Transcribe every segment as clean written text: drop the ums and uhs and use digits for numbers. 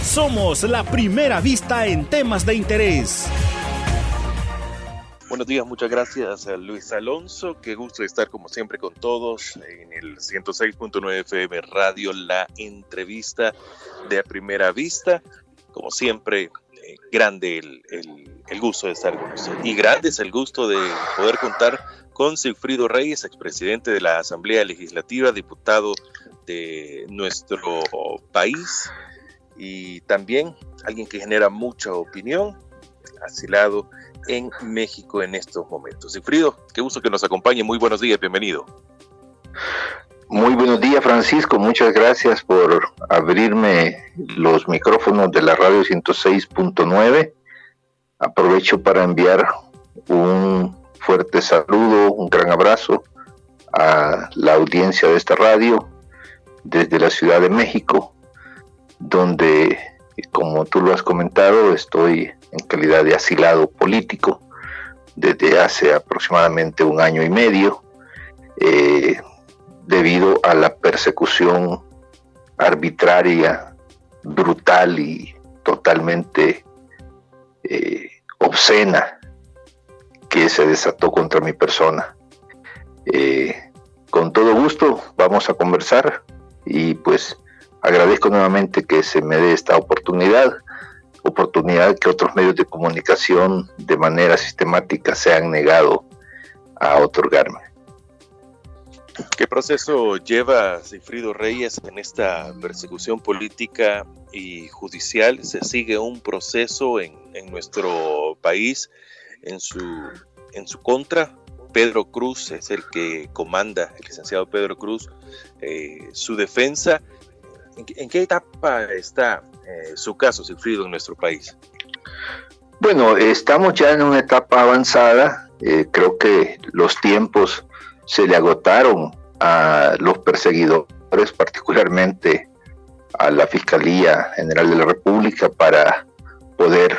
Somos la primera vista en temas de interés. Buenos días, muchas gracias a Luis Alonso. Qué gusto estar como siempre con todos en el 106.9 FM Radio, la entrevista de A Primera Vista. Como siempre, grande el gusto de estar con usted. Y grande es el gusto de poder contar con Sigfrido Reyes, expresidente de la Asamblea Legislativa, diputado de nuestro país y también alguien que genera mucha opinión, asilado en México en estos momentos. Sigfrido, qué gusto que nos acompañe. Muy buenos días, bienvenido. Muy buenos días, Francisco. Muchas gracias por abrirme los micrófonos de la radio 106.9. Aprovecho para enviar un fuerte saludo, un gran abrazo a la audiencia de esta radio desde la Ciudad de México, donde, como tú lo has comentado, estoy en calidad de asilado político desde hace aproximadamente 1 año y medio, debido a la persecución arbitraria, brutal y totalmente obscena que se desató contra mi persona. Con todo gusto vamos a conversar y pues agradezco nuevamente que se me dé esta oportunidad que otros medios de comunicación de manera sistemática se han negado a otorgarme. ¿Qué proceso lleva Sigfrido Reyes en esta persecución política y judicial? ¿Se sigue un proceso en nuestro país en su contra? Pedro Cruz es el que comanda, el licenciado Pedro Cruz, su defensa. ¿En qué etapa está su caso, Sigfrido, en nuestro país? Bueno, estamos ya en una etapa avanzada. Creo que los tiempos se le agotaron a los perseguidores, particularmente a la Fiscalía General de la República, para poder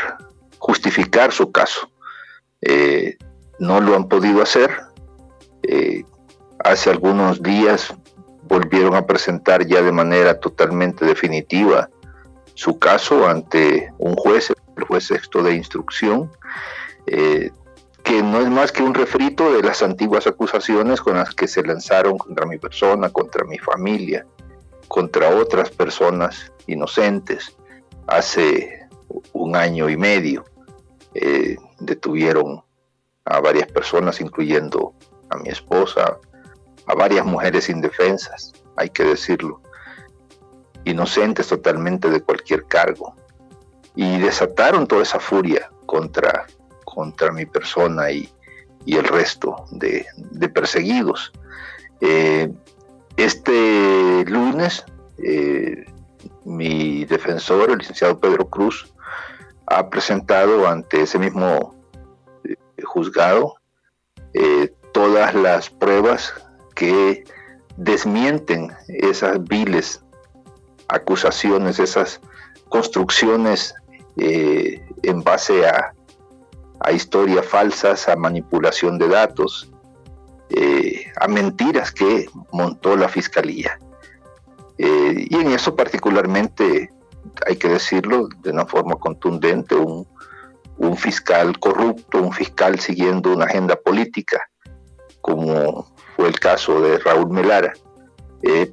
justificar su caso. No lo han podido hacer. Hace algunos días volvieron a presentar ya de manera totalmente definitiva su caso ante un juez, el juez sexto de instrucción, que no es más que un refrito de las antiguas acusaciones con las que se lanzaron contra mi persona, contra mi familia, contra otras personas inocentes. Hace 1 año y medio detuvieron a varias personas, incluyendo a mi esposa, a varias mujeres indefensas, hay que decirlo, inocentes totalmente de cualquier cargo, y desataron toda esa furia contra mi persona y el resto de perseguidos. Este lunes, mi defensor, el licenciado Pedro Cruz, ha presentado ante ese mismo juzgado todas las pruebas que desmienten esas viles acusaciones, esas construcciones en base a historias falsas, a manipulación de datos, a mentiras que montó la Fiscalía. Y en eso particularmente, hay que decirlo de una forma contundente, un fiscal corrupto, un fiscal siguiendo una agenda política, como fue el caso de Raúl Melara,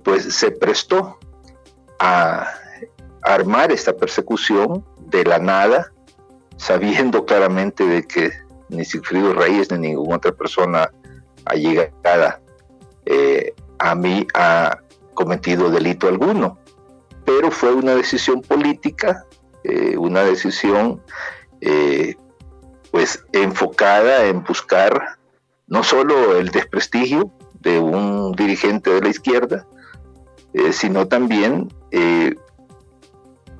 pues se prestó a armar esta persecución de la nada, sabiendo claramente de que ni Sigfrido Reyes ni ninguna otra persona allegada a mí ha cometido delito alguno, pero fue una decisión política, una decisión pues enfocada en buscar no solo el desprestigio de un dirigente de la izquierda, sino también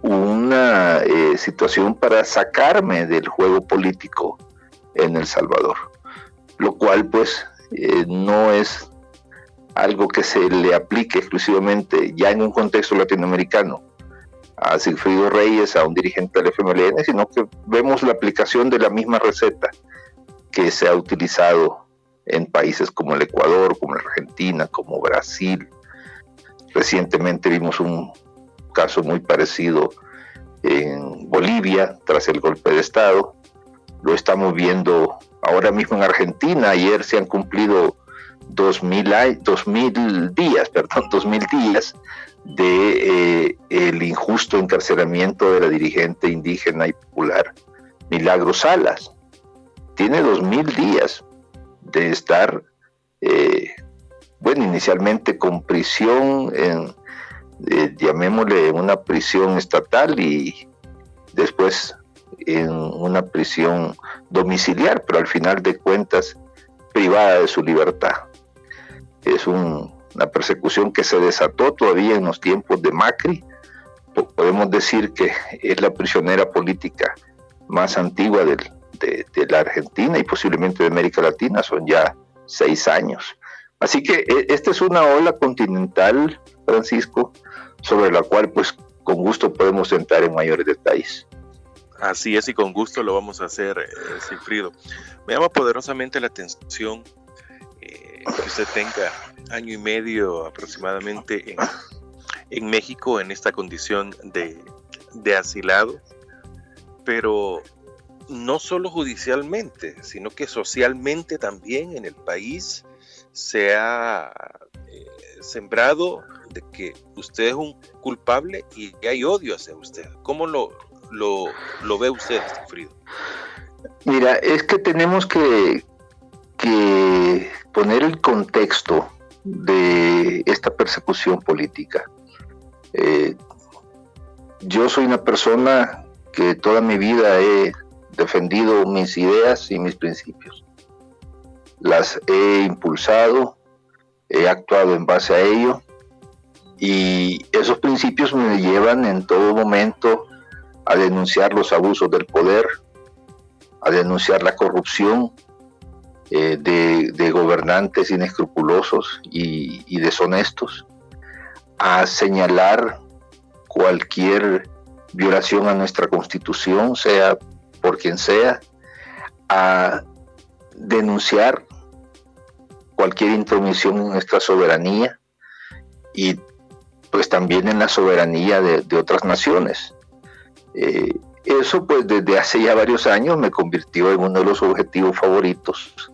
una situación para sacarme del juego político en El Salvador, lo cual pues no es algo que se le aplique exclusivamente ya en un contexto latinoamericano a Sigfrido Reyes, a un dirigente del FMLN, sino que vemos la aplicación de la misma receta que se ha utilizado en países como el Ecuador, como la Argentina, como Brasil. Recientemente vimos un caso muy parecido en Bolivia tras el golpe de Estado, lo estamos viendo ahora mismo en Argentina. Ayer se han cumplido 2000 días de el injusto encarcelamiento de la dirigente indígena y popular Milagros Salas. Tiene 2000 días de estar, inicialmente con prisión, llamémosle una prisión estatal, y después en una prisión domiciliar, pero al final de cuentas privada de su libertad. Es una persecución que se desató todavía en los tiempos de Macri. Podemos decir que es la prisionera política más antigua de la Argentina y posiblemente de América Latina. Son ya 6 años. Así que esta es una ola continental, Francisco, sobre la cual pues con gusto podemos entrar en mayores detalles. Así es, y con gusto lo vamos a hacer, Sigfrido. Me llama poderosamente la atención que usted tenga 1 año y medio aproximadamente en México en esta condición de asilado, pero no solo judicialmente, sino que socialmente también en el país se ha sembrado de que usted es un culpable y que hay odio hacia usted. ¿Cómo lo ve usted, Sigfrido? Mira, es que tenemos que poner el contexto de esta persecución política. Yo soy una persona que toda mi vida he defendido mis ideas y mis principios. Las he impulsado, he actuado en base a ello, y esos principios me llevan en todo momento a denunciar los abusos del poder, a denunciar la corrupción de gobernantes inescrupulosos y deshonestos, a señalar cualquier violación a nuestra Constitución, sea por quien sea, a denunciar cualquier intromisión en nuestra soberanía y pues también en la soberanía de otras naciones. Eso pues desde hace ya varios años me convirtió en uno de los objetivos favoritos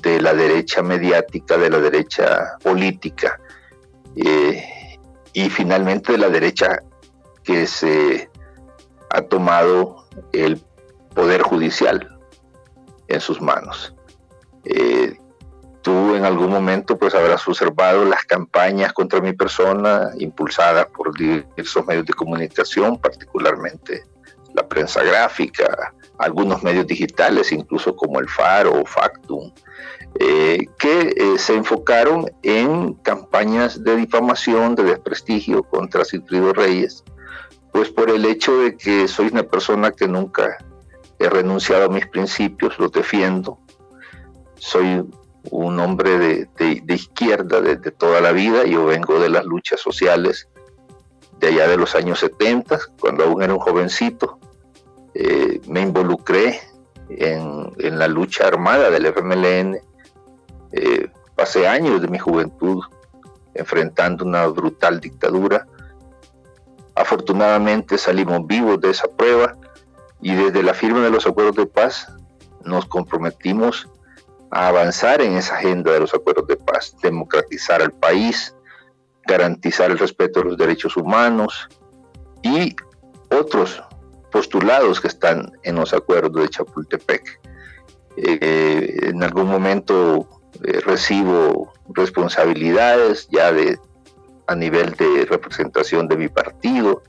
de la derecha mediática, de la derecha política y finalmente de la derecha que se ha tomado el poder judicial en sus manos. Tú en algún momento pues habrás observado las campañas contra mi persona impulsadas por diversos medios de comunicación, particularmente la prensa gráfica, algunos medios digitales, incluso como el Faro o Factum, que se enfocaron en campañas de difamación, de desprestigio contra Sigfrido Reyes, pues por el hecho de que soy una persona que nunca he renunciado a mis principios, los defiendo. Soy un hombre de izquierda desde toda la vida. Yo vengo de las luchas sociales de allá de los años 70, cuando aún era un jovencito. Me involucré en la lucha armada del FMLN. Pasé años de mi juventud enfrentando una brutal dictadura. Afortunadamente salimos vivos de esa prueba y desde la firma de los acuerdos de paz nos comprometimos a avanzar en esa agenda de los acuerdos de paz, democratizar al país, garantizar el respeto de los derechos humanos y otros postulados que están en los acuerdos de Chapultepec. En algún momento recibo responsabilidades ya a nivel de representación de mi partido.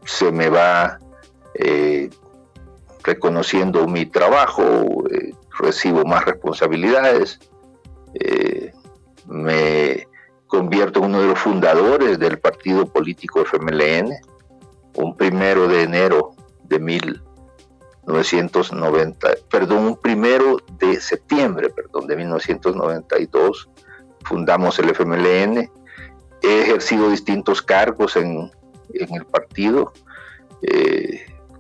Se me va reconociendo mi trabajo, recibo más responsabilidades, me convierto en uno de los fundadores del partido político FMLN, un 1 de enero de 1 de septiembre de 1992, fundamos el FMLN. He ejercido distintos cargos en el partido,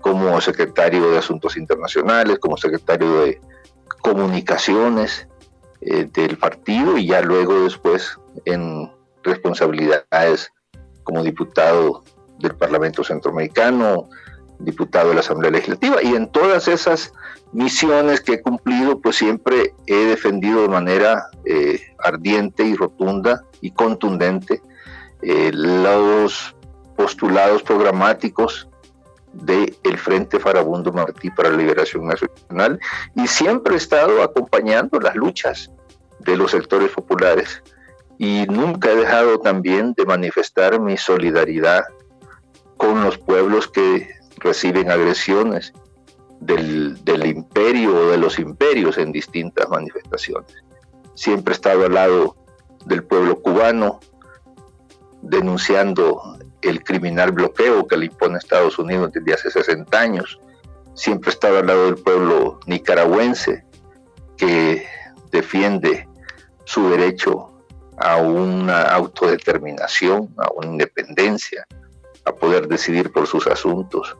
como secretario de Asuntos Internacionales, como secretario de Comunicaciones del partido y ya luego después en responsabilidades como diputado del Parlamento Centroamericano, diputado de la Asamblea Legislativa, y en todas esas misiones que he cumplido, pues siempre he defendido de manera ardiente y rotunda y contundente los postulados programáticos del Frente Farabundo Martí para la Liberación Nacional, y siempre he estado acompañando las luchas de los sectores populares, y nunca he dejado también de manifestar mi solidaridad con los pueblos que reciben agresiones del imperio o de los imperios en distintas manifestaciones. Siempre he estado al lado del pueblo cubano, denunciando el criminal bloqueo que le impone Estados Unidos desde hace 60 años. Siempre he estado al lado del pueblo nicaragüense, que defiende su derecho a una autodeterminación, a una independencia, a poder decidir por sus asuntos.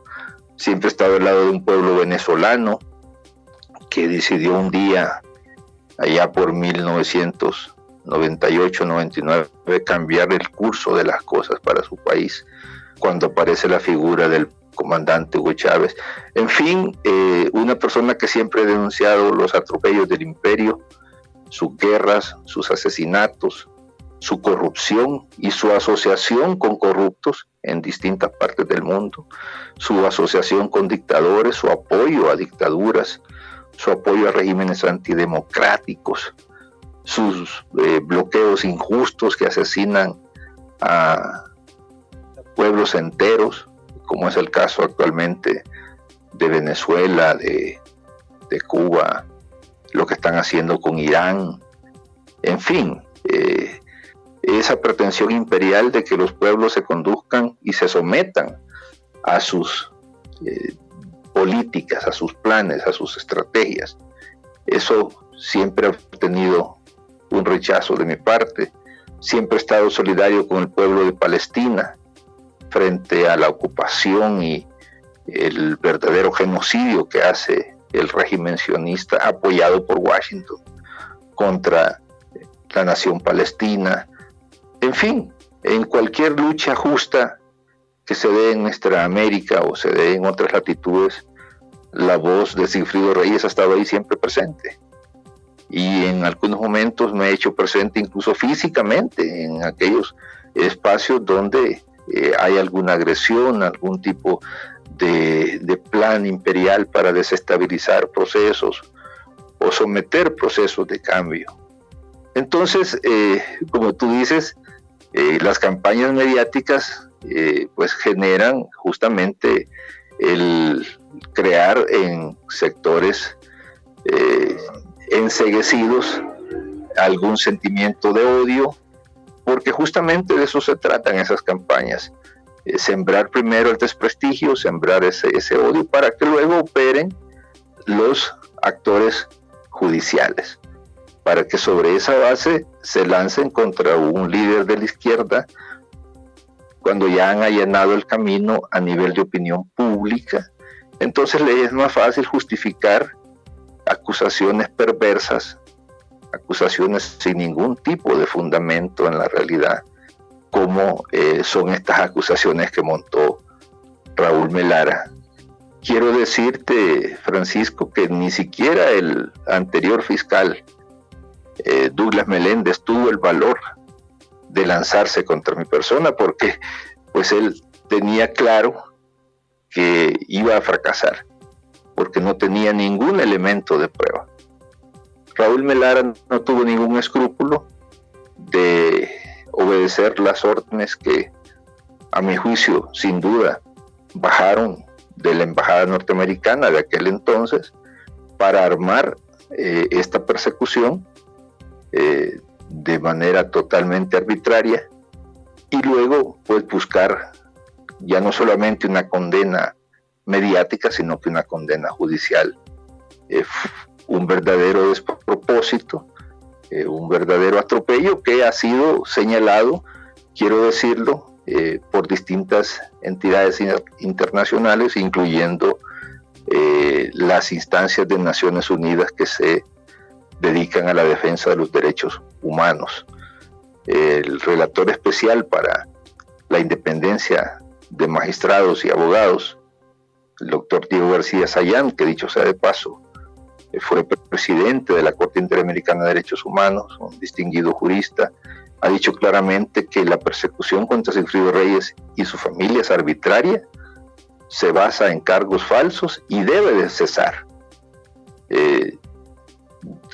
Siempre he estado al lado de un pueblo venezolano que decidió un día, allá por 1998-99, cambiar el curso de las cosas para su país, cuando aparece la figura del comandante Hugo Chávez. En fin, una persona que siempre ha denunciado los atropellos del imperio, sus guerras, sus asesinatos, su corrupción y su asociación con corruptos en distintas partes del mundo, su asociación con dictadores, su apoyo a dictaduras, su apoyo a regímenes antidemocráticos, sus bloqueos injustos que asesinan a pueblos enteros, como es el caso actualmente de Venezuela, de Cuba, lo que están haciendo con Irán, en fin, esa pretensión imperial de que los pueblos se conduzcan y se sometan a sus políticas, a sus planes, a sus estrategias. Eso siempre ha tenido un rechazo de mi parte. Siempre he estado solidario con el pueblo de Palestina frente a la ocupación y el verdadero genocidio que hace el régimen sionista apoyado por Washington contra la nación palestina. En fin, en cualquier lucha justa que se dé en nuestra América o se dé en otras latitudes, la voz de Sigfrido Reyes ha estado ahí siempre presente. Y en algunos momentos me he hecho presente incluso físicamente en aquellos espacios donde hay alguna agresión, algún tipo de plan imperial para desestabilizar procesos o someter procesos de cambio. Entonces, como tú dices, las campañas mediáticas pues generan justamente el crear en sectores enceguecidos algún sentimiento de odio, porque justamente de eso se tratan esas campañas, sembrar primero el desprestigio, sembrar ese odio para que luego operen los actores judiciales, para que sobre esa base se lancen contra un líder de la izquierda cuando ya han allanado el camino a nivel de opinión pública. Entonces le es más fácil justificar acusaciones perversas, acusaciones sin ningún tipo de fundamento en la realidad, como son estas acusaciones que montó Raúl Melara. Quiero decirte, Francisco, que ni siquiera el anterior fiscal, Douglas Meléndez, tuvo el valor de lanzarse contra mi persona, porque pues él tenía claro que iba a fracasar, porque no tenía ningún elemento de prueba. Raúl Melara no tuvo ningún escrúpulo de obedecer las órdenes que, a mi juicio, sin duda, bajaron de la embajada norteamericana de aquel entonces para armar esta persecución de manera totalmente arbitraria, y luego pues buscar ya no solamente una condena mediática, sino que una condena judicial. Un verdadero despropósito, un verdadero atropello que ha sido señalado, quiero decirlo, por distintas entidades internacionales, incluyendo las instancias de Naciones Unidas que se dedican a la defensa de los derechos humanos. El relator especial para la independencia de magistrados y abogados, el doctor Diego García Sayán, que dicho sea de paso, fue presidente de la Corte Interamericana de Derechos Humanos, un distinguido jurista, ha dicho claramente que la persecución contra Sigfrido Reyes y su familia es arbitraria, se basa en cargos falsos y debe de cesar.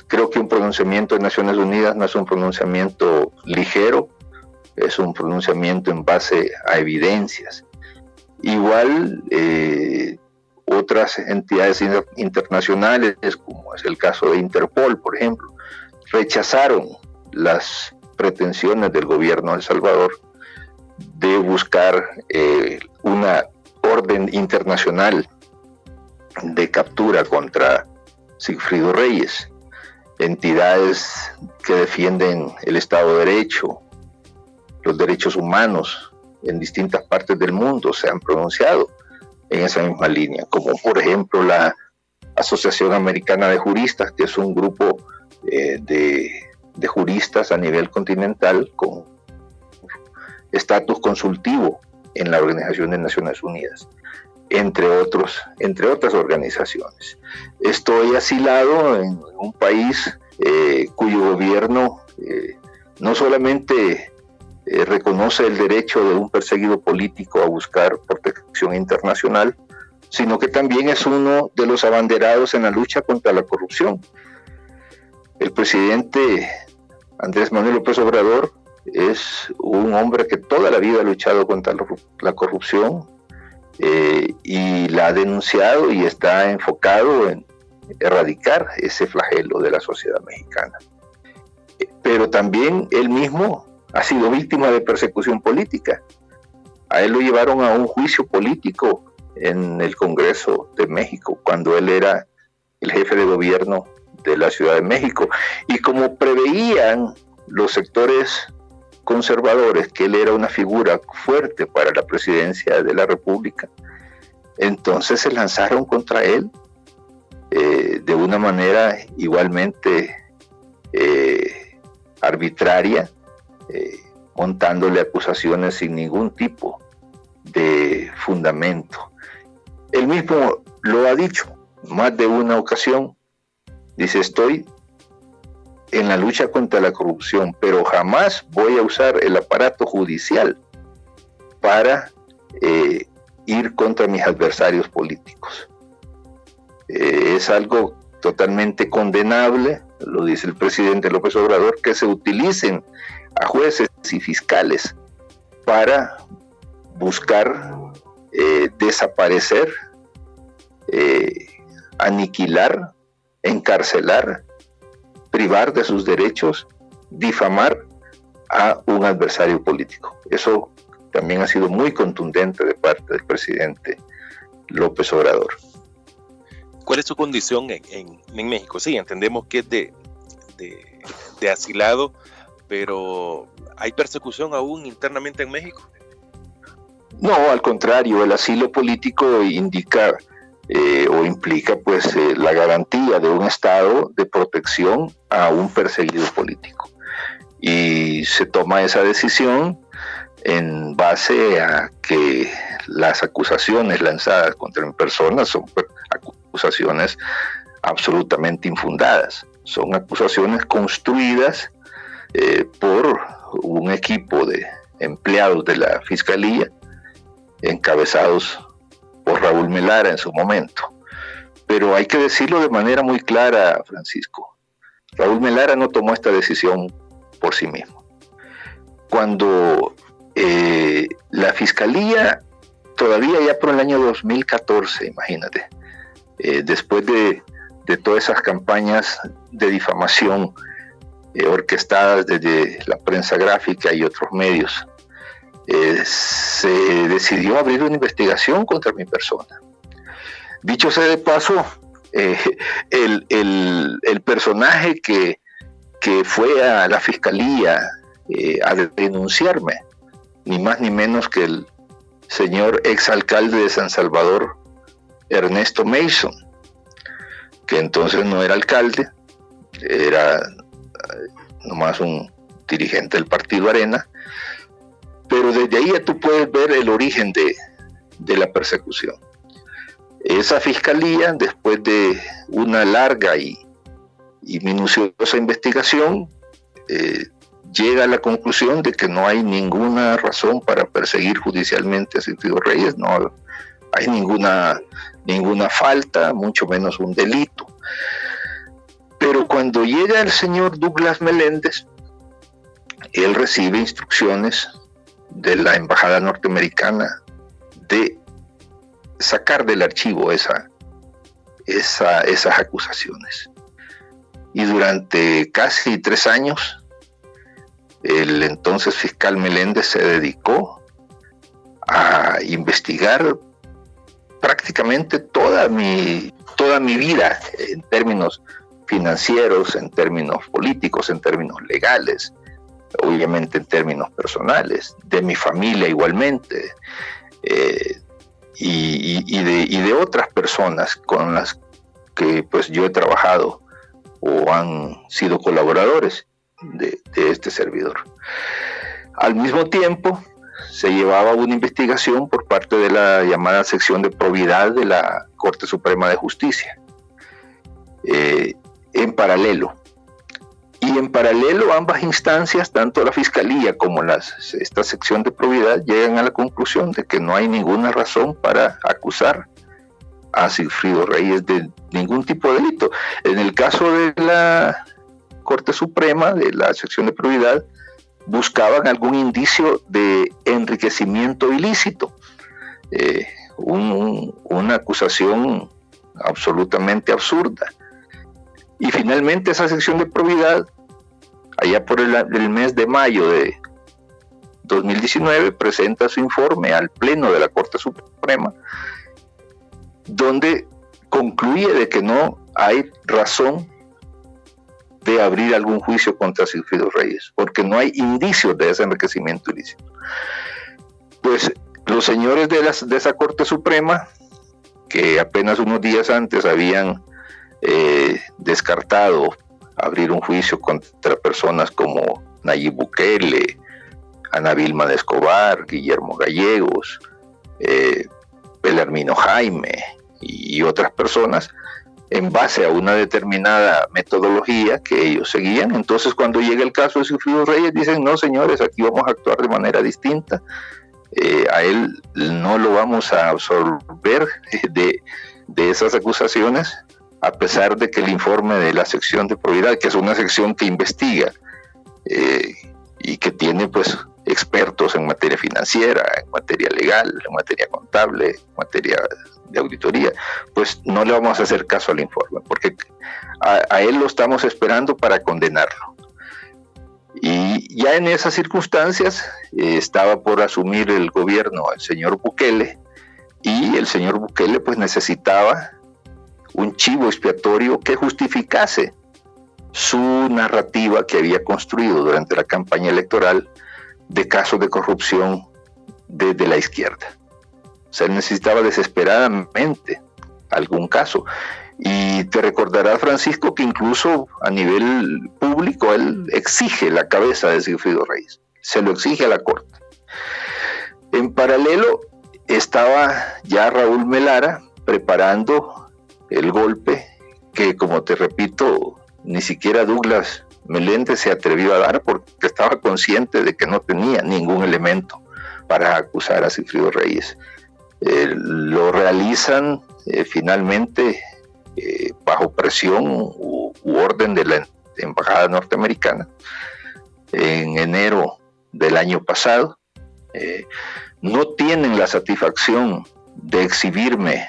Creo que un pronunciamiento de Naciones Unidas no es un pronunciamiento ligero, es un pronunciamiento en base a evidencias. Igual otras entidades internacionales, como es el caso de Interpol, por ejemplo, rechazaron las pretensiones del gobierno de El Salvador de buscar una orden internacional de captura contra Sigfrido Reyes. Entidades que defienden el Estado de Derecho, los derechos humanos en distintas partes del mundo se han pronunciado en esa misma línea, como por ejemplo la Asociación Americana de Juristas, que es un grupo de juristas a nivel continental con estatus consultivo en la Organización de Naciones Unidas, entre otras organizaciones. Estoy asilado en un país cuyo gobierno no solamente reconoce el derecho de un perseguido político a buscar protección internacional, sino que también es uno de los abanderados en la lucha contra la corrupción. El presidente Andrés Manuel López Obrador es un hombre que toda la vida ha luchado contra la corrupción y la ha denunciado y está enfocado en erradicar ese flagelo de la sociedad mexicana. Pero también él mismo ha sido víctima de persecución política. A él lo llevaron a un juicio político en el Congreso de México, cuando él era el jefe de gobierno de la Ciudad de México. Y como preveían los sectores conservadores que él era una figura fuerte para la presidencia de la República, entonces se lanzaron contra él de una manera igualmente arbitraria, montándole acusaciones sin ningún tipo de fundamento. Él mismo lo ha dicho más de una ocasión. Dice: estoy en la lucha contra la corrupción, pero jamás voy a usar el aparato judicial para ir contra mis adversarios políticos. Es algo totalmente condenable, lo dice el presidente López Obrador, que se utilicen a jueces y fiscales para buscar desaparecer, aniquilar, encarcelar, privar de sus derechos, difamar a un adversario político. Eso también ha sido muy contundente de parte del presidente López Obrador. ¿Cuál es su condición en México? Sí, entendemos que es de asilado, pero ¿hay persecución aún internamente en México? No, al contrario, el asilo político indica o implica pues la garantía de un estado de protección a un perseguido político. Y se toma esa decisión en base a que las acusaciones lanzadas contra mi persona son acusaciones absolutamente infundadas. Son acusaciones construidas por un equipo de empleados de la Fiscalía, encabezados por Raúl Melara en su momento. Pero hay que decirlo de manera muy clara, Francisco. Raúl Melara no tomó esta decisión por sí mismo. Cuando la Fiscalía, todavía ya por el año 2014, imagínate, después de todas esas campañas de difamación orquestadas desde la prensa gráfica y otros medios, se decidió abrir una investigación contra mi persona. Dicho sea de paso, el personaje que fue a la Fiscalía a denunciarme, ni más ni menos que el señor exalcalde de San Salvador, Ernesto Mason, que entonces no era alcalde, era nomás un dirigente del partido Arena, Pero desde ahí ya tú puedes ver el origen de la persecución. Esa fiscalía, después de una larga y minuciosa investigación, llega a la conclusión de que no hay ninguna razón para perseguir judicialmente a Sigfrido Reyes, no hay ninguna falta, mucho menos un delito. Pero cuando llega el señor Douglas Meléndez, él recibe instrucciones de la embajada norteamericana de sacar del archivo esas acusaciones. Y durante casi 3 años, el entonces fiscal Meléndez se dedicó a investigar prácticamente toda mi vida, en términos financieros, en términos políticos, en términos legales, obviamente en términos personales, de mi familia igualmente, y de otras personas con las que pues yo he trabajado o han sido colaboradores de este servidor. Al mismo tiempo, se llevaba una investigación por parte de la llamada sección de probidad de la Corte Suprema de Justicia, en paralelo. Y en paralelo, ambas instancias, tanto la Fiscalía como esta sección de probidad, llegan a la conclusión de que no hay ninguna razón para acusar a Sigfrido Reyes de ningún tipo de delito. En el caso de la Corte Suprema, de la sección de probidad, buscaban algún indicio de enriquecimiento ilícito, una acusación absolutamente absurda. Y finalmente esa sección de probidad, allá por el mes de mayo de 2019, presenta su informe al Pleno de la Corte Suprema, donde concluye de que no hay razón de abrir algún juicio contra Sigfrido Reyes, porque no hay indicios de ese enriquecimiento ilícito. Pues los señores de esa Corte Suprema, que apenas unos días antes habían descartado abrir un juicio contra personas como Nayib Bukele, Ana Vilma de Escobar, Guillermo Gallegos, Belarmino Jaime y otras personas, en base a una determinada metodología que ellos seguían. Entonces, cuando llega el caso de Sigfrido Reyes, dicen: no, señores, aquí vamos a actuar de manera distinta, a él no lo vamos a absolver de esas acusaciones, a pesar de que el informe de la sección de probidad, que es una sección que investiga y que tiene pues expertos en materia financiera, en materia legal, en materia contable, en materia de auditoría, pues no le vamos a hacer caso al informe, porque a él lo estamos esperando para condenarlo. Y ya en esas circunstancias estaba por asumir el gobierno el señor Bukele, y el señor Bukele pues necesitaba un chivo expiatorio que justificase su narrativa que había construido durante la campaña electoral de casos de corrupción desde la izquierda. O sea, él necesitaba desesperadamente algún caso. Y te recordarás, Francisco, que incluso a nivel público él exige la cabeza de Sigfrido Reyes, se lo exige a la Corte. En paralelo estaba ya Raúl Melara preparando el golpe que, como te repito, ni siquiera Douglas Meléndez se atrevió a dar, porque estaba consciente de que no tenía ningún elemento para acusar a Sigfrido Reyes. Lo realizan finalmente bajo presión u orden de la embajada norteamericana en enero del año pasado. No tienen la satisfacción de exhibirme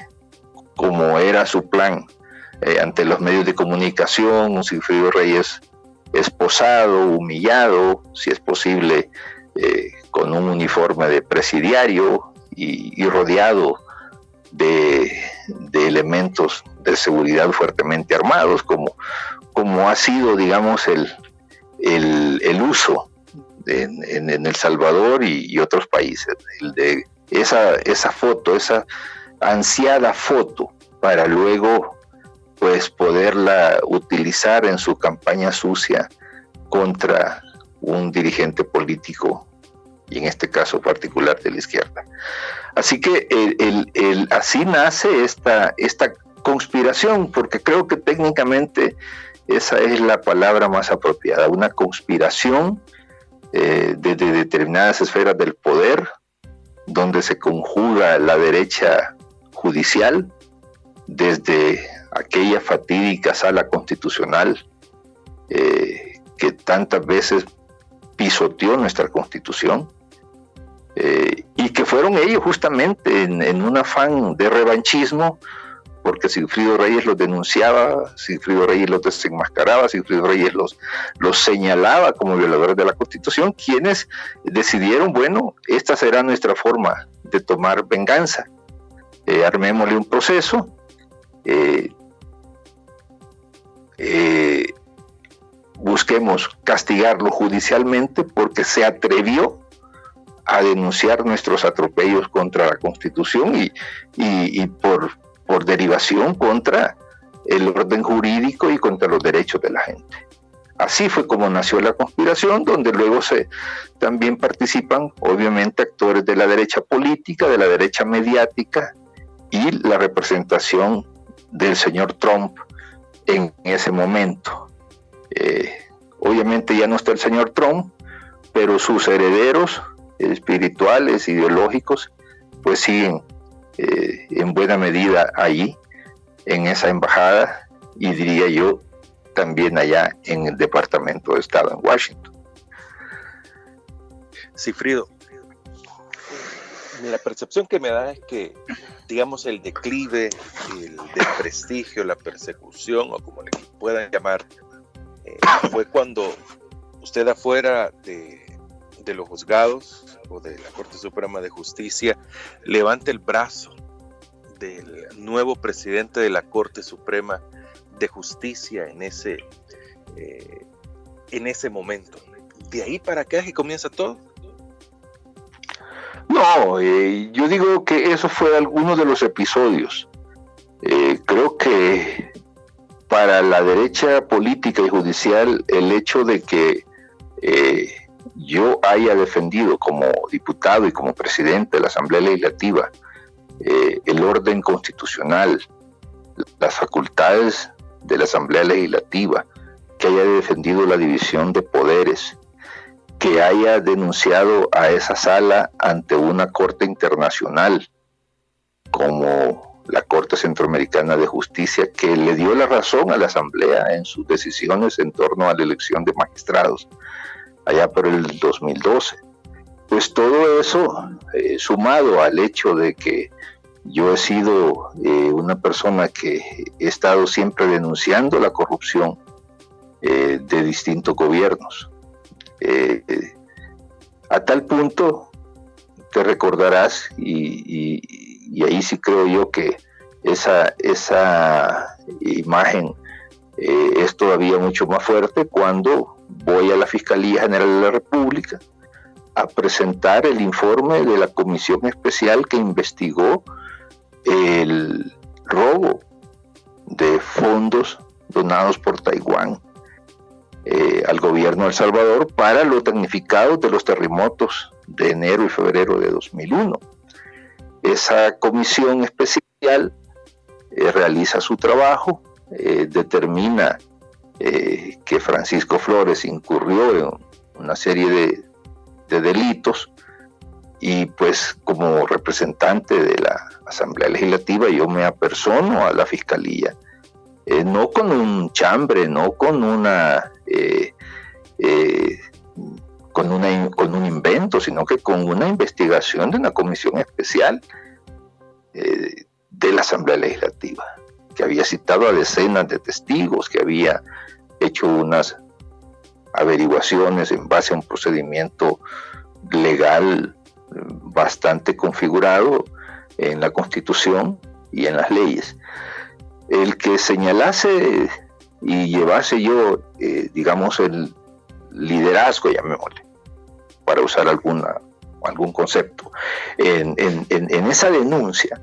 como era su plan ante los medios de comunicación, un Sigfrido Reyes esposado, humillado, si es posible, con un uniforme de presidiario y rodeado de elementos de seguridad fuertemente armados, como ha sido, digamos, el uso en El Salvador y otros países, el de esa foto, esa ansiada foto, para luego pues poderla utilizar en su campaña sucia contra un dirigente político y en este caso particular de la izquierda. Así que así nace esta conspiración, porque creo que técnicamente esa es la palabra más apropiada, una conspiración desde determinadas esferas del poder, donde se conjuga la derecha judicial, desde aquella fatídica sala constitucional que tantas veces pisoteó nuestra Constitución, y que fueron ellos justamente en un afán de revanchismo, porque Sigfrido Reyes los denunciaba, Sigfrido Reyes los desenmascaraba, Sigfrido Reyes los señalaba como violadores de la Constitución, quienes decidieron, bueno, esta será nuestra forma de tomar venganza. Armémosle un proceso, busquemos castigarlo judicialmente porque se atrevió a denunciar nuestros atropellos contra la Constitución y por derivación contra el orden jurídico y contra los derechos de la gente. Así fue como nació la conspiración, donde luego también participan obviamente actores de la derecha política, de la derecha mediática y la representación del señor Trump en ese momento. Obviamente ya no está el señor Trump, pero sus herederos espirituales, ideológicos, pues siguen en buena medida allí, en esa embajada, y diría yo, también allá en el Departamento de Estado en Washington. Sigfrido, la percepción que me da es que, digamos, el declive, el desprestigio, la persecución, o como le puedan llamar, fue cuando usted afuera de los juzgados o de la Corte Suprema de Justicia levanta el brazo del nuevo presidente de la Corte Suprema de Justicia en ese momento. ¿De ahí para acá es que comienza todo? No, yo digo que eso fue alguno de los episodios. Creo que para la derecha política y judicial el hecho de que yo haya defendido como diputado y como presidente de la Asamblea Legislativa el orden constitucional, las facultades de la Asamblea Legislativa, que haya defendido la división de poderes, que haya denunciado a esa sala ante una corte internacional como la Corte Centroamericana de Justicia, que le dio la razón a la Asamblea en sus decisiones en torno a la elección de magistrados allá por el 2012. Pues todo eso, sumado al hecho de que yo he sido una persona que he estado siempre denunciando la corrupción de distintos gobiernos, a tal punto, te recordarás, y ahí sí creo yo que esa imagen es todavía mucho más fuerte, cuando voy a la Fiscalía General de la República a presentar el informe de la comisión especial que investigó el robo de fondos donados por Taiwán al gobierno de El Salvador para los damnificados de los terremotos de enero y febrero de 2001. Esa comisión especial realiza su trabajo, determina que Francisco Flores incurrió en una serie de delitos, y pues como representante de la Asamblea Legislativa yo me apersono a la Fiscalía, no con un chambre, no con con un invento, sino que con una investigación de una comisión especial de la Asamblea Legislativa, que había citado a decenas de testigos, que había hecho unas averiguaciones en base a un procedimiento legal bastante configurado en la Constitución y en las leyes. El que señalase y llevase yo, digamos, el liderazgo, llamémosle, para usar algún concepto, en esa denuncia,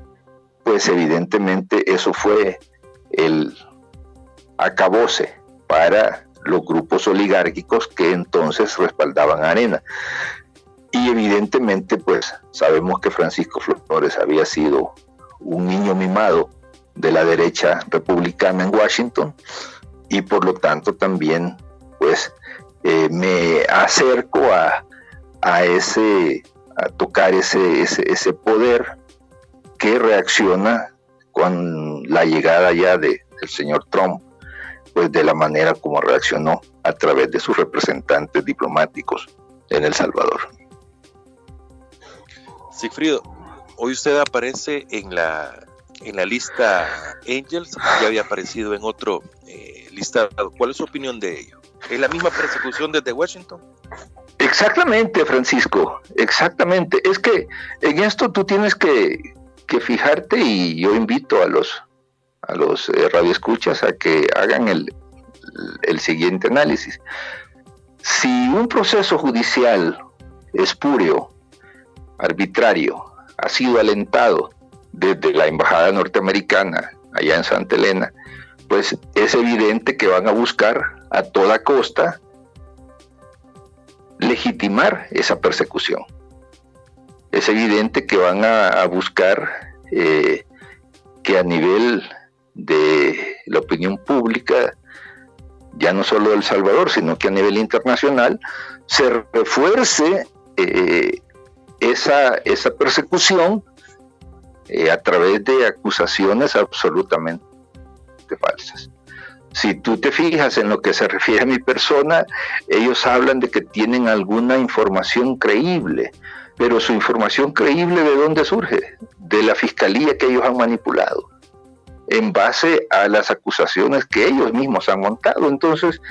pues evidentemente eso fue el acabose para los grupos oligárquicos que entonces respaldaban a Arena. Y evidentemente, pues sabemos que Francisco Flores había sido un niño mimado de la derecha republicana en Washington, y por lo tanto también pues me acerco a tocar ese poder que reacciona con la llegada ya del señor Trump, pues de la manera como reaccionó a través de sus representantes diplomáticos en El Salvador. Sigfrido, hoy usted aparece en la lista Angels, ya había aparecido en otro listado. ¿Cuál es su opinión de ello? ¿Es la misma persecución desde Washington? Exactamente, Francisco, exactamente. Es que en esto tú tienes que fijarte, y yo invito a los radioescuchas a que hagan el siguiente análisis. Si un proceso judicial espurio, arbitrario, ha sido alentado desde la embajada norteamericana allá en Santa Elena, pues es evidente que van a buscar a toda costa legitimar esa persecución. Es evidente que van a buscar que a nivel de la opinión pública, ya no solo de El Salvador, sino que a nivel internacional, se refuerce esa persecución a través de acusaciones absolutamente falsas. Si tú te fijas en lo que se refiere a mi persona, ellos hablan de que tienen alguna información creíble, pero su información creíble, ¿de dónde surge? De la fiscalía que ellos han manipulado, en base a las acusaciones que ellos mismos han montado. Entonces,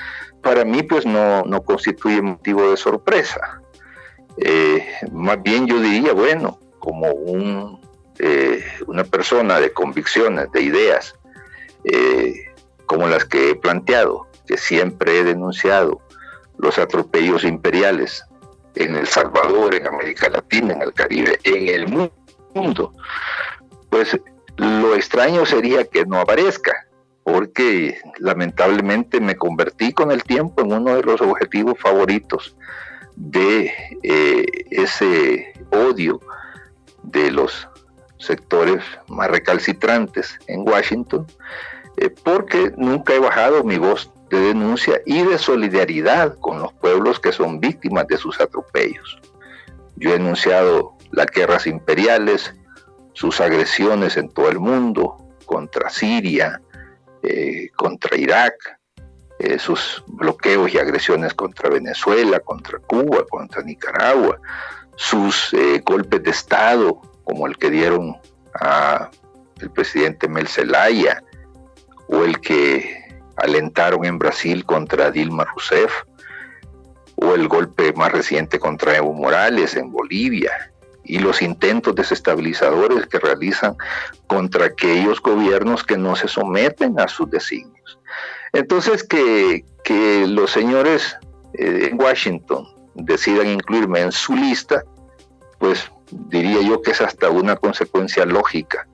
para mí, pues no constituye motivo de sorpresa. Más bien yo diría, bueno, como una persona de convicciones, de ideas, como las que he planteado, que siempre he denunciado los atropellos imperiales en El Salvador, en América Latina, en el Caribe, en el mundo, pues lo extraño sería que no aparezca, porque lamentablemente me convertí con el tiempo en uno de los objetivos favoritos de ese odio de los sectores más recalcitrantes en Washington, porque nunca he bajado mi voz de denuncia y de solidaridad con los pueblos que son víctimas de sus atropellos. Yo he denunciado las guerras imperiales, sus agresiones en todo el mundo, contra Siria, contra Irak, sus bloqueos y agresiones contra Venezuela, contra Cuba, contra Nicaragua, sus golpes de Estado, como el que dieron al presidente Mel Zelaya, o el que alentaron en Brasil contra Dilma Rousseff, o el golpe más reciente contra Evo Morales en Bolivia, y los intentos desestabilizadores que realizan contra aquellos gobiernos que no se someten a sus designios. Entonces, que los señores en Washington decidan incluirme en su lista, pues diría yo que es hasta una consecuencia lógica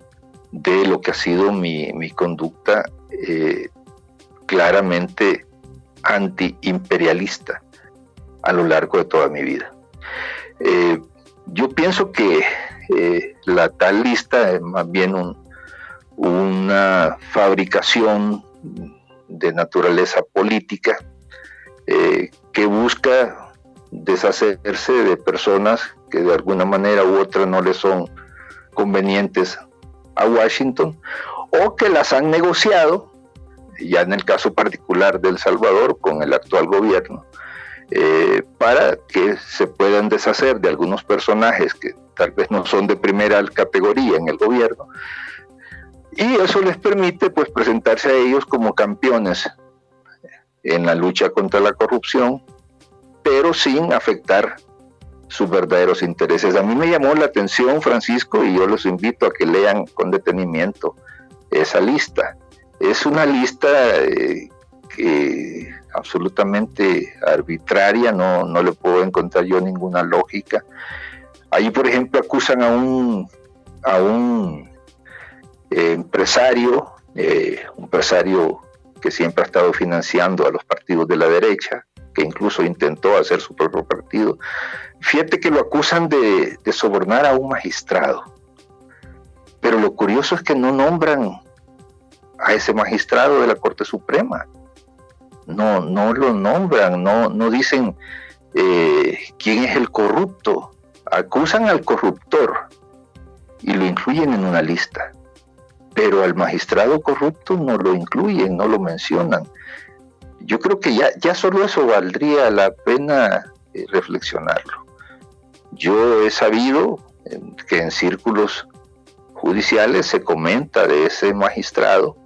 de lo que ha sido mi conducta claramente antiimperialista a lo largo de toda mi vida. Yo pienso que la tal lista es más bien una fabricación de naturaleza política que busca deshacerse de personas que de alguna manera u otra no le son convenientes a Washington, o que las han negociado, ya en el caso particular de El Salvador, con el actual gobierno, para que se puedan deshacer de algunos personajes que tal vez no son de primera categoría en el gobierno, y eso les permite pues presentarse a ellos como campeones en la lucha contra la corrupción, pero sin afectar sus verdaderos intereses. A mí me llamó la atención, Francisco, y yo los invito a que lean con detenimiento esa lista. Es una lista que absolutamente arbitraria, no le puedo encontrar yo ninguna lógica. Ahí, por ejemplo, acusan a un empresario que siempre ha estado financiando a los partidos de la derecha, que incluso intentó hacer su propio partido. Fíjate que lo acusan de sobornar a un magistrado, pero lo curioso es que no nombran a ese magistrado de la Corte Suprema, no lo nombran, no dicen quién es el corrupto, acusan al corruptor y lo incluyen en una lista, pero al magistrado corrupto no lo incluyen, no lo mencionan. Yo creo que ya solo eso valdría la pena reflexionarlo. Yo he sabido que en círculos judiciales se comenta de ese magistrado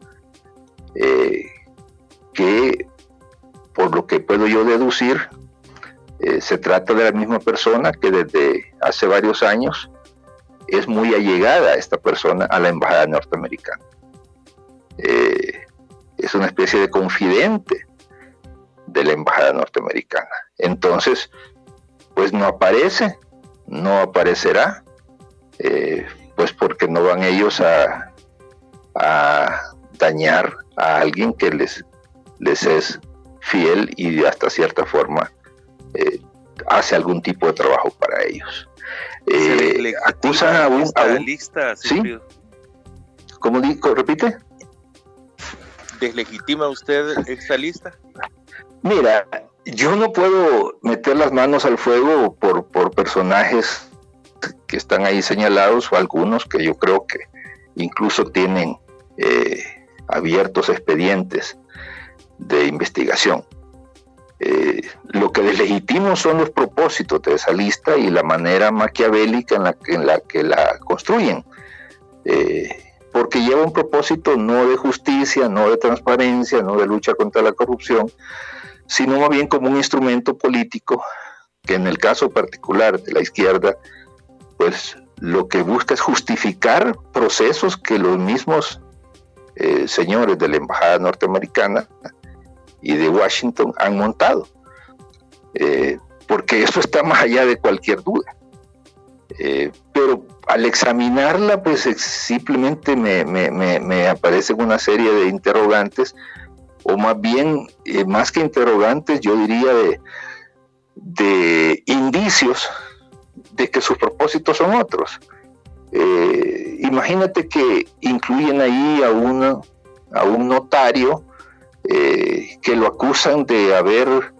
que, por lo que puedo yo deducir, se trata de la misma persona que desde hace varios años es muy allegada a esta persona a la embajada norteamericana. Es una especie de confidente de la embajada norteamericana. Entonces, pues no aparecerá, pues porque no van ellos a dañar a alguien que les es fiel y hasta cierta forma hace algún tipo de trabajo para ellos. Acusan a un lista, ¿sí? ¿Cómo digo? ¿Repite? ¿Deslegitima usted esta lista? Mira, yo no puedo meter las manos al fuego por personajes que están ahí señalados, o algunos que yo creo que incluso tienen abiertos expedientes de investigación. Lo que deslegitimo son los propósitos de esa lista y la manera maquiavélica en la que la construyen, porque lleva un propósito no de justicia, no de transparencia, no de lucha contra la corrupción, sino más bien como un instrumento político que en el caso particular de la izquierda, pues lo que busca es justificar procesos que los mismos señores de la embajada norteamericana y de Washington han montado, porque eso está más allá de cualquier duda. Pero al examinarla, pues simplemente me aparecen una serie de interrogantes, o más bien, más que interrogantes, yo diría de indicios de que sus propósitos son otros. Imagínate que incluyen ahí a un notario que lo acusan de haber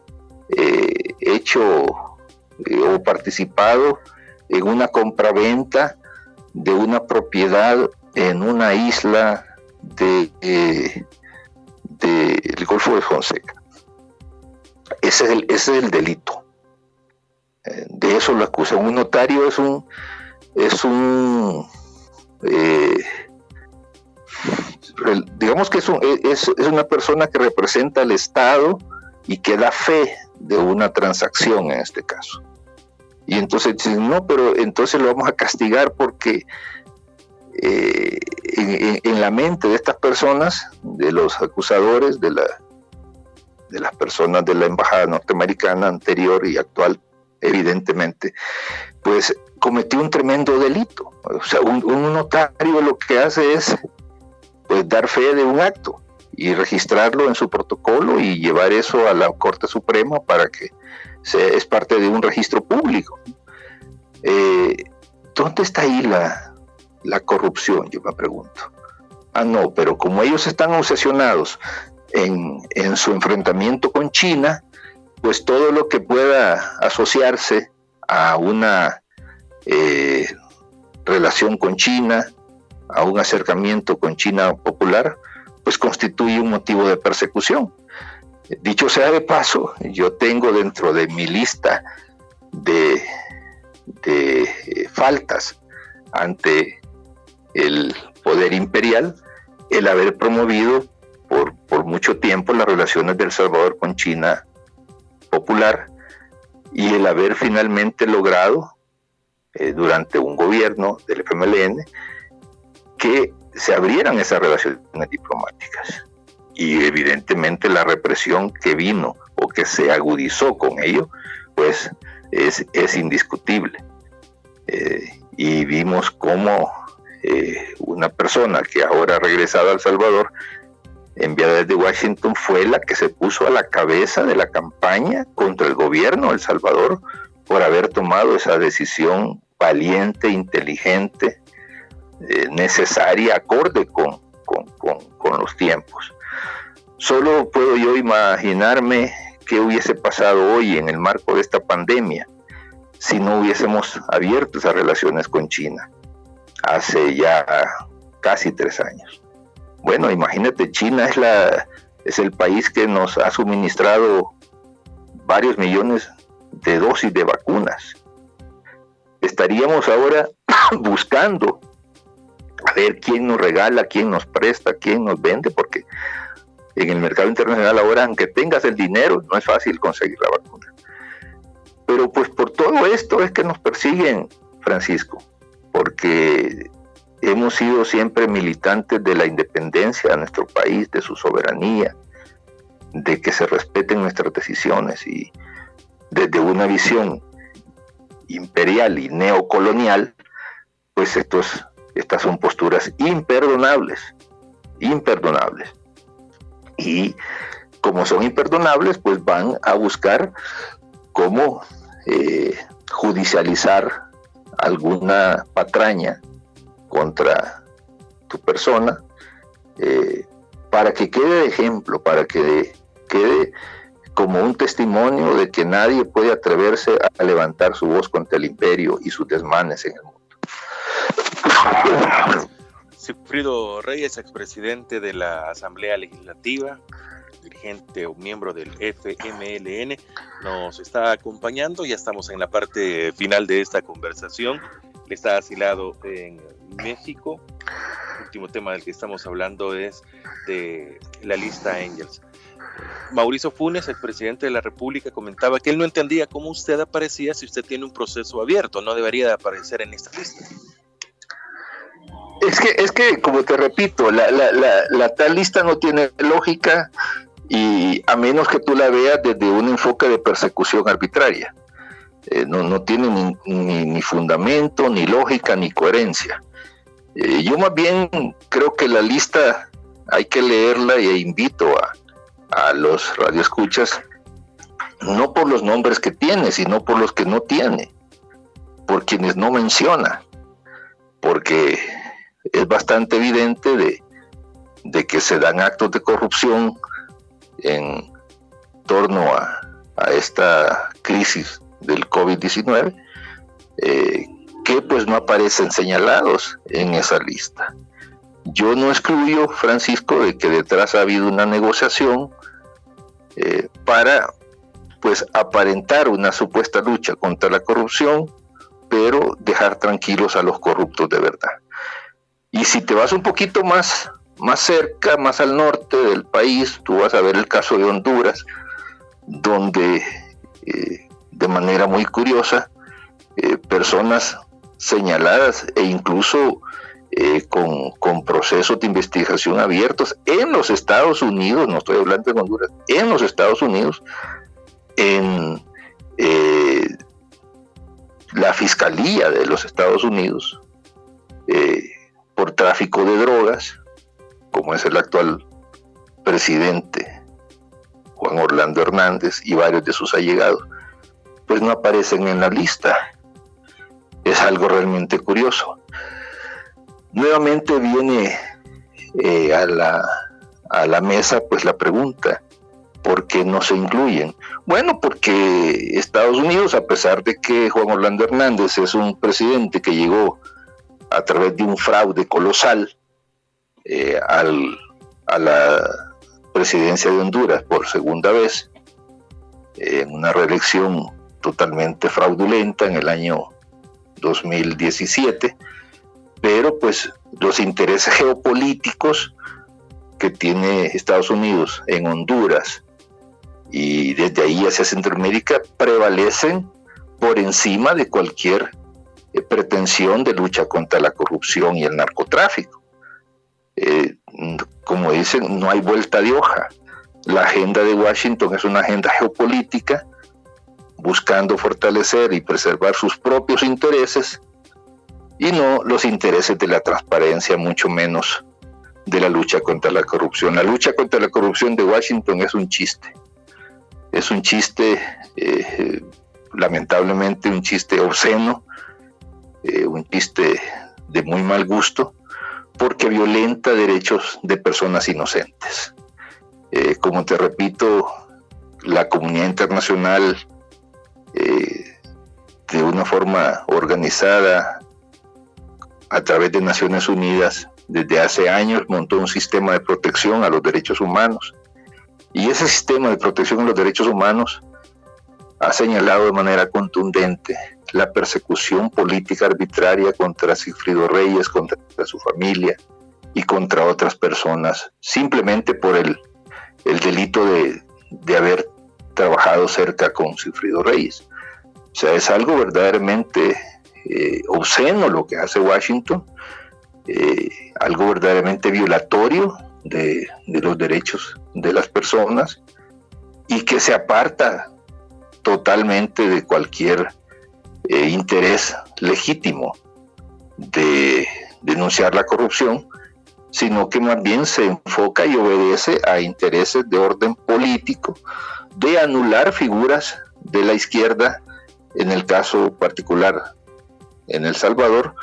hecho o participado en una compraventa de una propiedad en una isla del Golfo de Fonseca. Ese es el delito. De eso lo acusan. Un notario es digamos que es una persona que representa al Estado y que da fe de una transacción en este caso. Y entonces dicen, no, pero entonces lo vamos a castigar porque en la mente de estas personas, de los acusadores, de las personas de la embajada norteamericana anterior y actual, evidentemente, pues cometió un tremendo delito. O sea, un notario lo que hace es pues dar fe de un acto y registrarlo en su protocolo y llevar eso a la Corte Suprema para que es parte de un registro público. ¿Dónde está ahí la corrupción? Yo me pregunto. No, pero como ellos están obsesionados en su enfrentamiento con China, pues todo lo que pueda asociarse a una relación con China, a un acercamiento con China popular, pues constituye un motivo de persecución. Dicho sea de paso, yo tengo dentro de mi lista de faltas ante el poder imperial el haber promovido por mucho tiempo las relaciones de El Salvador con China popular y el haber finalmente logrado durante un gobierno del FMLN que se abrieran esas relaciones diplomáticas, y evidentemente la represión que vino o que se agudizó con ello pues es indiscutible, y vimos cómo una persona que ahora ha regresado a El Salvador enviada desde Washington, fue la que se puso a la cabeza de la campaña contra el gobierno de El Salvador por haber tomado esa decisión valiente, inteligente, necesaria, acorde con los tiempos. Solo puedo yo imaginarme qué hubiese pasado hoy en el marco de esta pandemia si no hubiésemos abierto esas relaciones con China hace ya casi 3 años. Bueno, imagínate, China es el país que nos ha suministrado varios millones de dosis de vacunas. Estaríamos ahora buscando a ver quién nos regala, quién nos presta, quién nos vende, porque en el mercado internacional ahora, aunque tengas el dinero, no es fácil conseguir la vacuna. Pero pues por todo esto es que nos persiguen, Francisco, porque hemos sido siempre militantes de la independencia de nuestro país, de su soberanía, de que se respeten nuestras decisiones, y desde una visión imperial y neocolonial, pues estas son posturas imperdonables. Y como son imperdonables, pues van a buscar cómo judicializar alguna patraña contra tu persona, para que quede de ejemplo, para que quede como un testimonio de que nadie puede atreverse a levantar su voz contra el imperio y sus desmanes en el mundo. Sigfrido Reyes, expresidente de la Asamblea Legislativa, dirigente o miembro del FMLN, nos está acompañando. Ya estamos en la parte final de esta conversación. Él está asilado en México. El último tema del que estamos hablando es de la lista Engels. Mauricio Funes, el presidente de la República, comentaba que él no entendía cómo usted aparecía si usted tiene un proceso abierto. No debería de aparecer en esta lista. Es que como te repito, la tal lista no tiene lógica, y a menos que tú la veas desde un enfoque de persecución arbitraria. No tiene ni fundamento, ni lógica, ni coherencia. Yo más bien creo que la lista hay que leerla, e invito a los radioescuchas, no por los nombres que tiene, sino por los que no tiene, por quienes no menciona, porque es bastante evidente de que se dan actos de corrupción en torno a esta crisis del COVID-19, que pues no aparecen señalados en esa lista. Yo no excluyo, Francisco, de que detrás ha habido una negociación para pues aparentar una supuesta lucha contra la corrupción, pero dejar tranquilos a los corruptos de verdad. Y si te vas un poquito más cerca, más al norte del país, tú vas a ver el caso de Honduras, donde de manera muy curiosa, personas señaladas e incluso con procesos de investigación abiertos en los Estados Unidos, no estoy hablando de Honduras, en los Estados Unidos, en la Fiscalía de los Estados Unidos, por tráfico de drogas, como es el actual presidente Juan Orlando Hernández y varios de sus allegados, pues no aparecen en la lista. Es algo realmente curioso. Nuevamente viene a la mesa pues la pregunta: ¿por qué no se incluyen? Bueno, porque Estados Unidos, a pesar de que Juan Orlando Hernández es un presidente que llegó a través de un fraude colosal a la presidencia de Honduras por segunda vez, en una reelección totalmente fraudulenta en el año 2017, pero pues los intereses geopolíticos que tiene Estados Unidos en Honduras y desde ahí hacia Centroamérica prevalecen por encima de cualquier pretensión de lucha contra la corrupción y el narcotráfico. Como dicen, no hay vuelta de hoja. La agenda de Washington es una agenda geopolítica buscando fortalecer y preservar sus propios intereses y no los intereses de la transparencia, mucho menos de la lucha contra la corrupción. La lucha contra la corrupción de Washington es un chiste. Es un chiste, lamentablemente, un chiste obsceno, un chiste de muy mal gusto, porque violenta derechos de personas inocentes. Como te repito, la comunidad internacional, de una forma organizada, a través de Naciones Unidas, desde hace años montó un sistema de protección a los derechos humanos. Y ese sistema de protección a los derechos humanos ha señalado de manera contundente la persecución política arbitraria contra Sigfrido Reyes, contra su familia y contra otras personas, simplemente por el delito de haber trabajado cerca con Sigfrido Reyes. O sea, es algo verdaderamente obsceno lo que hace Washington, algo verdaderamente violatorio de los derechos de las personas, y que se aparta totalmente de cualquier interés legítimo de denunciar la corrupción, sino que más bien se enfoca y obedece a intereses de orden político, de anular figuras de la izquierda, en el caso particular en El Salvador,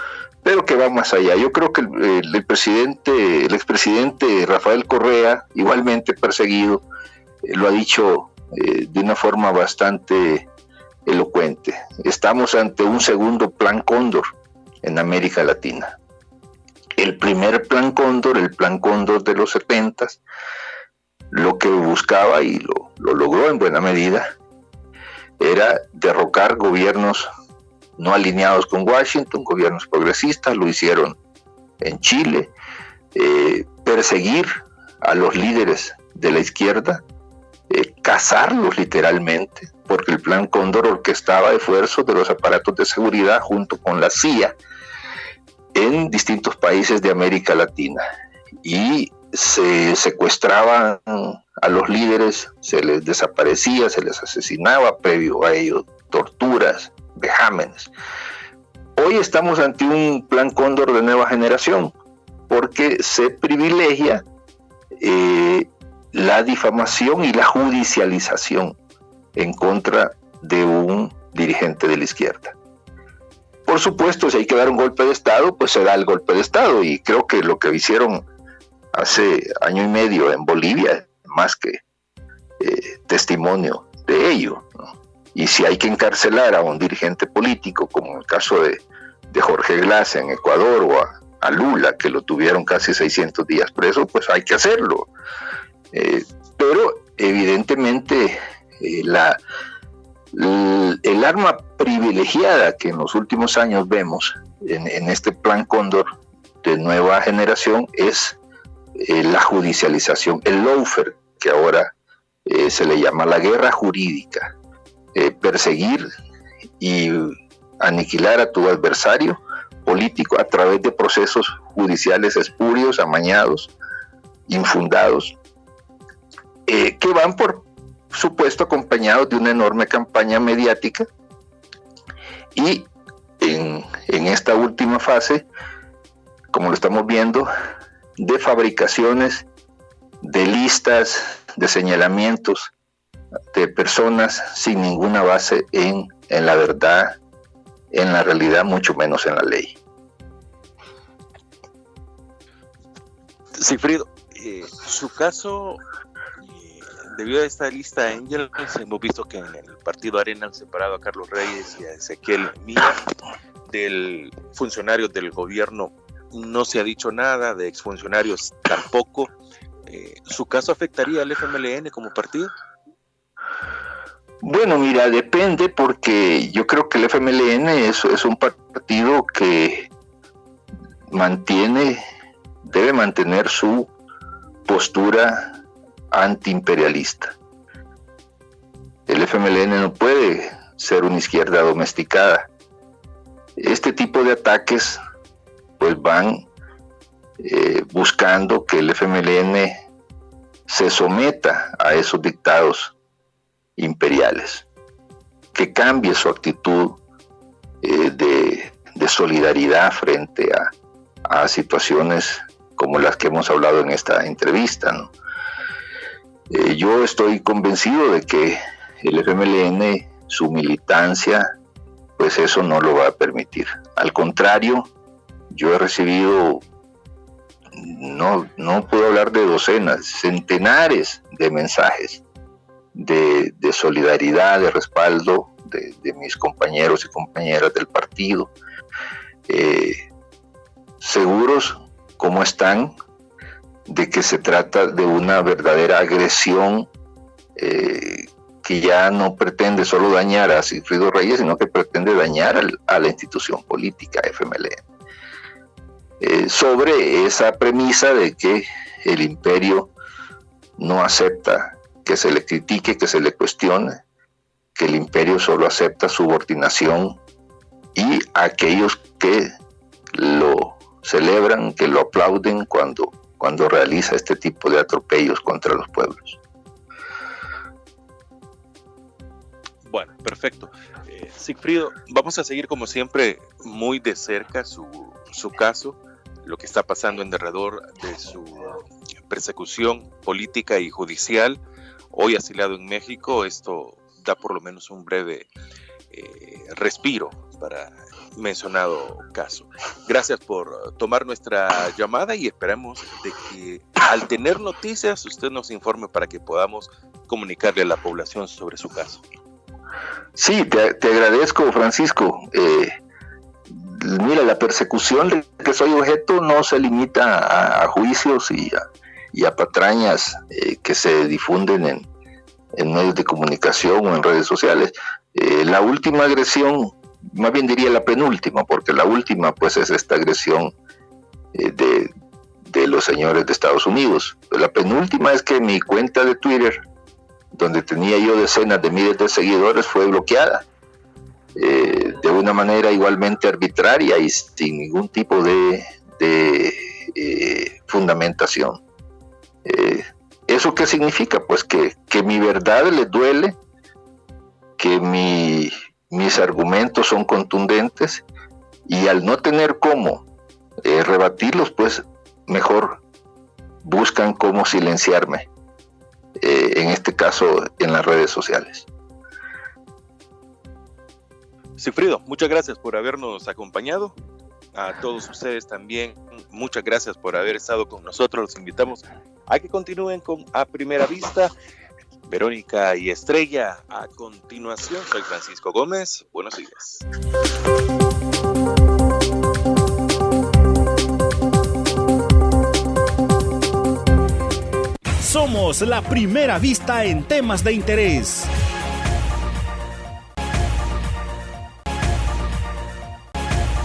pero que va más allá. Yo creo que el expresidente Rafael Correa, igualmente perseguido, lo ha dicho de una forma bastante elocuente. Estamos ante un segundo Plan Cóndor en América Latina. El primer Plan Cóndor, el Plan Cóndor de los 70s, lo que buscaba, y lo logró en buena medida, era derrocar gobiernos no alineados con Washington, gobiernos progresistas. Lo hicieron en Chile, perseguir a los líderes de la izquierda, cazarlos literalmente, porque el Plan Cóndor orquestaba esfuerzos de los aparatos de seguridad junto con la CIA en distintos países de América Latina, y se secuestraban a los líderes, se les desaparecía, se les asesinaba, previo a ello torturas, vejámenes. Hoy estamos ante un Plan Cóndor de nueva generación, porque se privilegia la difamación y la judicialización en contra de un dirigente de la izquierda. Por supuesto, si hay que dar un golpe de Estado, pues se da el golpe de Estado, y creo que lo que hicieron hace año y medio en Bolivia, más que testimonio de ello, ¿no? Y si hay que encarcelar a un dirigente político, como en el caso de Jorge Glass en Ecuador, o a Lula, que lo tuvieron casi 600 días preso, pues hay que hacerlo. Pero evidentemente el arma privilegiada que en los últimos años vemos en este Plan Cóndor de nueva generación es la judicialización, el lawfare, que ahora se le llama la guerra jurídica. Perseguir y aniquilar a tu adversario político a través de procesos judiciales espurios, amañados, infundados, que van, por supuesto, acompañados de una enorme campaña mediática, y en esta última fase, como lo estamos viendo, de fabricaciones de listas, de señalamientos de personas sin ninguna base en la verdad, en la realidad, mucho menos en la ley. Sigfrido, su caso, debido a esta lista Angel, hemos visto que en el partido Arena han separado a Carlos Reyes y a Ezequiel Milla del funcionario del gobierno. No se ha dicho nada, de exfuncionarios tampoco. ¿Su caso afectaría al FMLN como partido? Bueno, mira, depende, porque yo creo que el FMLN es un partido que debe mantener su postura antiimperialista. El FMLN no puede ser una izquierda domesticada. Este tipo de ataques pues van buscando que el FMLN se someta a esos dictados imperiales, que cambie su actitud de solidaridad frente a situaciones como las que hemos hablado en esta entrevista, ¿no? Yo estoy convencido de que el FMLN, su militancia, pues eso no lo va a permitir. Al contrario, yo he recibido, no puedo hablar de docenas, centenares de mensajes de solidaridad, de respaldo de mis compañeros y compañeras del partido, seguros como están de que se trata de una verdadera agresión que ya no pretende solo dañar a Sigfrido Reyes, sino que pretende dañar a la institución política FMLN. Sobre esa premisa de que el imperio no acepta que se le critique, que se le cuestione, que el imperio solo acepta subordinación, y aquellos que lo celebran, que lo aplauden cuando realiza este tipo de atropellos contra los pueblos. Bueno, perfecto. Sigfrido, vamos a seguir como siempre muy de cerca su caso, lo que está pasando en derredor de su persecución política y judicial. Hoy asilado en México, esto da por lo menos un breve respiro para mencionado caso. Gracias por tomar nuestra llamada y esperamos de que al tener noticias usted nos informe para que podamos comunicarle a la población sobre su caso. Sí, te agradezco, Francisco. Mira, la persecución de que soy objeto no se limita a juicios y a patrañas que se difunden en medios de comunicación o en redes sociales. La última agresión, más bien diría la penúltima, porque la última pues es esta agresión de los señores de Estados Unidos. La penúltima es que mi cuenta de Twitter, donde tenía yo decenas de miles de seguidores, fue bloqueada de una manera igualmente arbitraria y sin ningún tipo de fundamentación. ¿Eso qué significa? Pues que mi verdad les duele, que mis argumentos son contundentes, y al no tener cómo rebatirlos, pues mejor buscan cómo silenciarme, en este caso en las redes sociales. Sigfrido, muchas gracias por habernos acompañado. A todos ustedes también, muchas gracias por haber estado con nosotros. Los invitamos a que continúen con A Primera Vista. Verónica y Estrella, a continuación. Soy Francisco Gómez. Buenos días. Somos La Primera Vista en temas de interés.